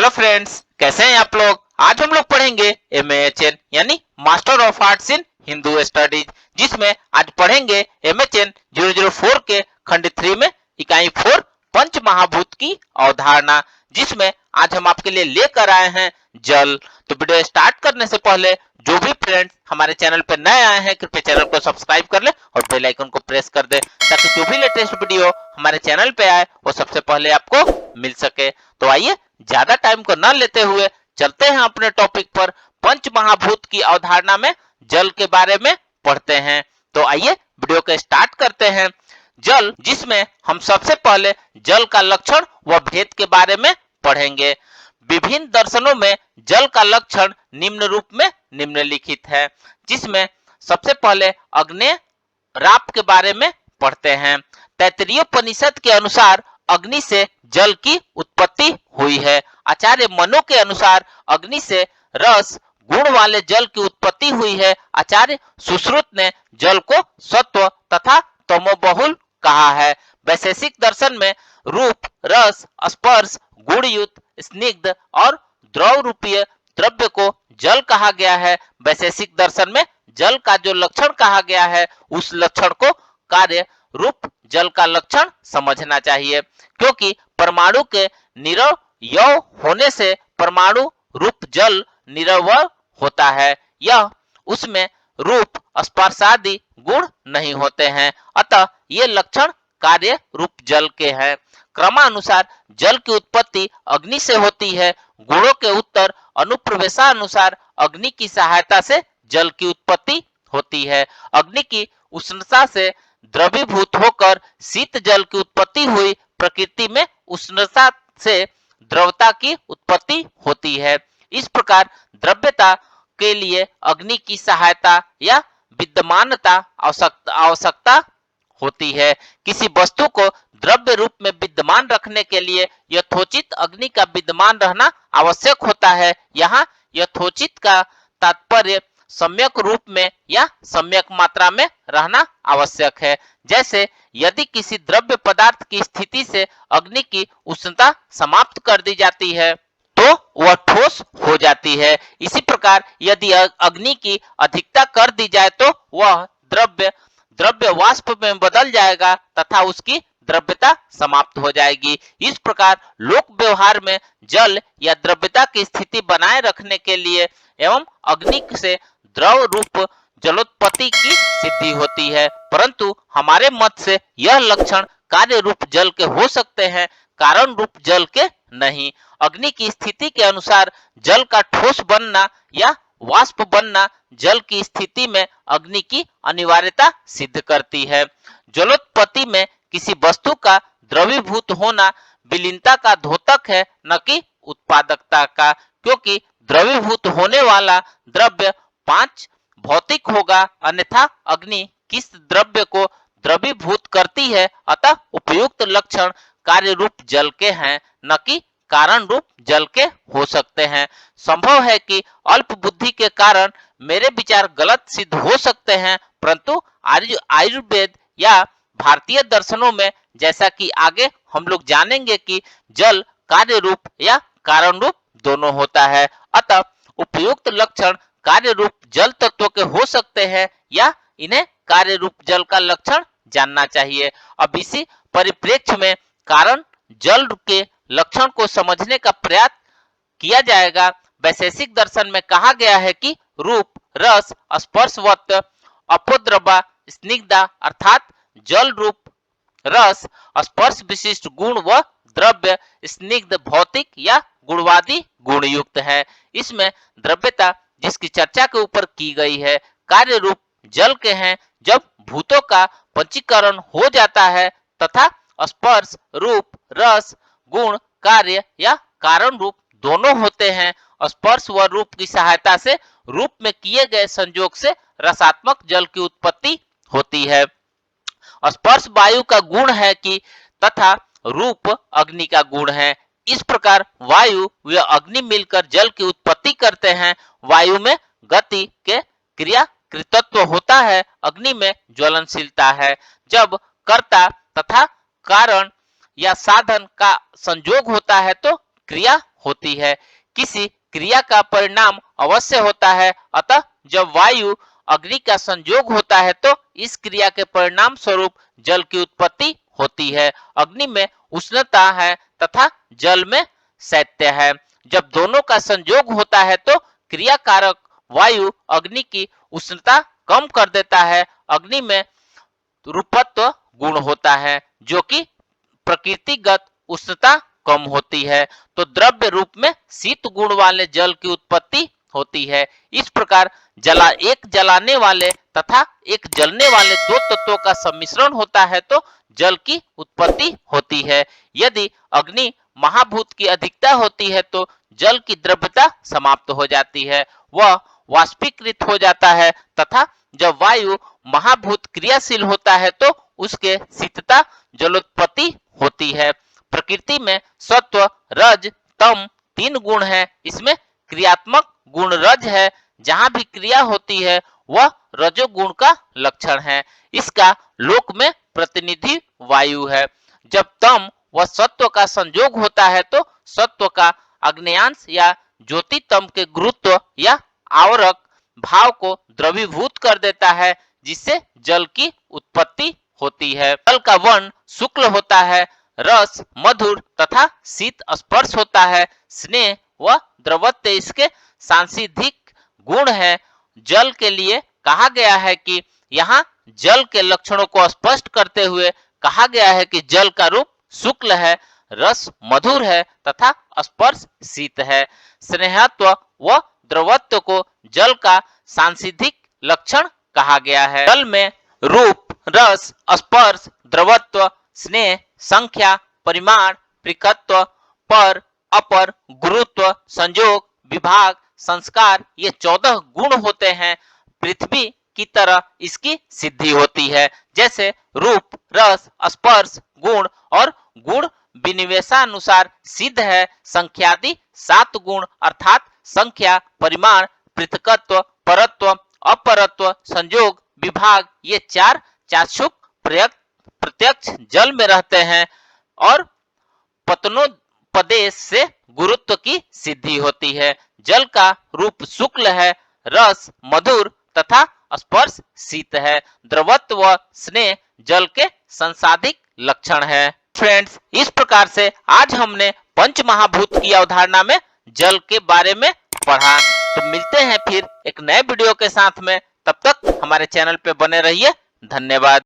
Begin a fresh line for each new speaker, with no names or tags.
Hello friends, कैसे हैं आप लोग। आज हम लोग पढ़ेंगे MAHN यानी master of arts in Hindu studies, जिसमें आज पढ़ेंगे MHN 004 के खंड 3 में इकाई 4 पंच महाभूत की अवधारणा, जिसमें आज हम आपके लिए लेकर आए हैं जल। तो वीडियो स्टार्ट करने से पहले जो भी फ्रेंड्स हमारे चैनल पर नए आए हैं कृपया चैनल को सब्सक्राइब कर ले और बेल आइकन को प्रेस कर दे, ताकि जो भी लेटेस्ट वीडियो हमारे चैनल पे आए वो सबसे पहले आपको मिल सके। तो आइए ज्यादा टाइम को न लेते हुए चलते हैं अपने टॉपिक पर। पंच महाभूत की अवधारणा में जल के बारे में पढ़ते हैं। तो आइए वीडियो को स्टार्ट करते हैं। जल, जिसमें हम सबसे पहले जल का लक्षण व भेद के बारे में पढ़ेंगे। विभिन्न दर्शनों में जल का लक्षण निम्न रूप में निम्नलिखित है, जिसमें सबसे पहले अग्नेय राप के बारे में पढ़ते हैं। तैत्तिरीयोपनिषद के अनुसार अग्नि से जल की उत्पत्ति हुई है। आचार्य मनु के अनुसार अग्नि से रस गुण वाले जल की उत्पत्ति हुई है। आचार्य सुश्रुत ने जल को सत्व तथा तमोबहुल कहा है। वैशेषिक दर्शन में रूप, रस, स्पर्श, गुणयुक्त, स्निग्ध और द्रव रूपीय द्रव्य को जल कहा गया है। वैशेषिक दर्शन में जल का जो लक्षण कहा गया है उस लक्षण को कार्य रूप जल का लक्षण समझना चाहिए, क्योंकि परमाणु के निरवयव होने से परमाणु रूप जल निरवय होता है। यह उसमें रूप, स्पर्श आदि गुण नहीं होते हैं, अतः ये लक्षण कार्य रूप जल के हैं। क्रमानुसार जल की उत्पत्ति अग्नि से होती है। गुणों के उत्तर अनुप्रवेशानुसार अग्नि की सहायता से जल की उत्पत्ति होती है। अग्नि की उष्णता से द्रवीभूत होकर शीत जल की उत्पत्ति हुई। प्रकृति में उष्णता से द्रवता की उत्पत्ति होती है। इस प्रकार द्रव्यता के लिए अग्नि की सहायता या विद्यमानता आवश्यकता होती है। किसी वस्तु को द्रव्य रूप में विद्यमान रखने के लिए यथोचित अग्नि का विद्यमान रहना आवश्यक होता है। यहाँ यथोचित का तात्पर्य सम्यक रूप में या सम्यक मात्रा में रहना आवश्यक है। जैसे यदि किसी द्रव्य पदार्थ की स्थिति से अग्नि की उष्णता समाप्त कर दी जाती है तो वह ठोस हो जाती है। इसी प्रकार यदि अग्नि की अधिकता कर दी जाए तो वह द्रव्य वाष्प में बदल जाएगा तथा उसकी द्रव्यता समाप्त हो जाएगी। इस प्रकार लोक व्यवहार में जल या द्रव्यता की स्थिति बनाए रखने के लिए एवं अग्नि से द्रव रूप जलोत्पत्ति की सिद्धि होती है, परंतु हमारे मत से यह लक्षण कार्य रूप जल के हो सकते हैं, कारण रूप जल के नहीं। अग्नि की स्थिति के अनुसार जल का ठोस बनना या वाष्प बनना जल की स्थिति में अग्नि की अनिवार्यता सिद्ध करती है। जलोत्पत्ति में किसी वस्तु का द्रवीभूत होना विलीनता का द्योतक है, न कि उत्पादकता का, क्योंकि द्रवीभूत होने वाला द्रव्य 5 भौतिक होगा, अन्यथा अग्नि किस द्रव्य को द्रवीभूत करती है। अतः उपयुक्त लक्षण कार्य रूप जल के हैं, न कि कारण रूप जल के हो सकते हैं। संभव है कि अल्प बुद्धि के कारण मेरे विचार गलत सिद्ध हो सकते हैं, परंतु आयुर्वेद या भारतीय दर्शनों में, जैसा कि आगे हम लोग जानेंगे, कि जल कार्य रूप या कारण रूप दोनों होता है। अतः उपयुक्त लक्षण कार्य रूप जल तत्व के हो सकते हैं या इन्हें कार्य रूप जल का लक्षण जानना चाहिए। अब इसी परिप्रेक्ष्य में कारण जल के लक्षण को समझने का प्रयास किया जाएगा। वैशेषिक दर्शन में कहा गया है कि रूप, रस, स्पर्शवत, अपोद्रवा, स्निग्धा अर्थात जल रूप रस, स्पर्श विशिष्ट गुण व द्रव्य स्निग्ध भौतिक या गुणवादी गुणयुक्त है। इसमें द्रव्यता जिसकी चर्चा के ऊपर की गई है कार्य रूप जल के हैं। जब भूतों का पंचीकरण हो जाता है तथा स्पर्श, रूप, रस, गुण, कार्य या कारण रूप दोनों होते हैं। स्पर्श व रूप की सहायता से रूप में किए गए संयोग से रसात्मक जल की उत्पत्ति होती है। स्पर्श वायु का गुण है कि तथा रूप अग्नि का गुण है। इस प्रकार वायु व अग्नि मिलकर जल की उत्पत्ति करते हैं। वायु में गति के क्रिया कृतत्व होता है, अग्नि में ज्वलनशीलता है। जब कर्ता तथा कारण या साधन का संयोग होता है तो क्रिया होती है। किसी क्रिया का परिणाम अवश्य होता है, अतः जब वायु अग्नि का संयोग होता है तो इस क्रिया के परिणाम स्वरूप जल की उत्पत्ति होती है। अग्नि में उष्णता है तथा जल में शैत्य है। जब दोनों का संयोग होता है तो क्रिया कारक वायु अग्नि की उष्णता कम कर देता है। अग्नि में रूपत्व गुण होता है जो कि प्रकृतिगत उष्णता कम होती है, तो द्रव्य रूप में शीत गुण वाले जल की उत्पत्ति होती है। इस प्रकार एक जलाने वाले तथा एक जलने वाले दो तत्वों का सम्मिश्रण होता है तो जल की उत्पत्ति होती है। यदि अग्नि महाभूत की अधिकता होती है तो जल की द्रव्यता समाप्त हो जाती है, वह वाष्पीकृत हो जाता है तथा जब वायु महाभूत क्रियाशील होता है तो उसके शीतता जलोत्पत्ति होती है। प्रकृति में सत्व, रज, तम तीन गुण हैं। इसमें क्रियात्मक गुण रज है। जहां भी क्रिया होती है वह रजोगुण का लक्षण है। इसका लोक में प्रतिनिधि वायु है। जब तम व सत्व का संयोग होता है तो सत्व का अग्नेयांश या ज्योति तम के गुरुत्व या आवरक भाव को द्रवीभूत कर देता है, जिससे जल की उत्पत्ति होती है। जल का वर्ण शुक्ल होता है, रस मधुर तथा शीत स्पर्श होता है। स्नेह व द्रवत्व इसके सांसिधिक गुण है। जल के लिए कहा गया है कि यहाँ जल के लक्षणों को स्पष्ट करते हुए कहा गया है कि जल का रूप शुक्ल है, रस मधुर है तथा स्पर्श शीत है। स्नेहत्व व द्रवत्व को जल का सांसिधिक लक्षण कहा गया है। जल में रूप, रस, स्पर्श, द्रवत्व, स्नेह, संख्या, परिमाण, पृथकत्व, पर, अपर, गुरुत्व, संयोग, विभाग, संस्कार ये 14 गुण होते हैं। पृथ्वी की तरह इसकी सिद्धि होती है। जैसे रूप, रस, स्पर्श, गुण और गुण विनिवेशानुसार सिद्ध है। संख्यादि 7 गुण अर्थात संख्या, परिमाण, पृथकत्व, परत्व, अपरत्व, संयोग, विभाग ये चार चाक्षुक प्रत्यक्ष जल में रहते हैं और पतनोपदेश से गुरुत्व की सिद्धि होती है। जल का रूप शुक्ल है, रस मधुर तथा स्पर्श शीत है। द्रवत्व व स्नेह जल के संसाधिक लक्षण है। फ्रेंड्स, इस प्रकार से आज हमने पंच महाभूत की अवधारणा में जल के बारे में पढ़ा। तो मिलते हैं फिर एक नए वीडियो के साथ में। तब तक हमारे चैनल पे बने रहिए। धन्यवाद।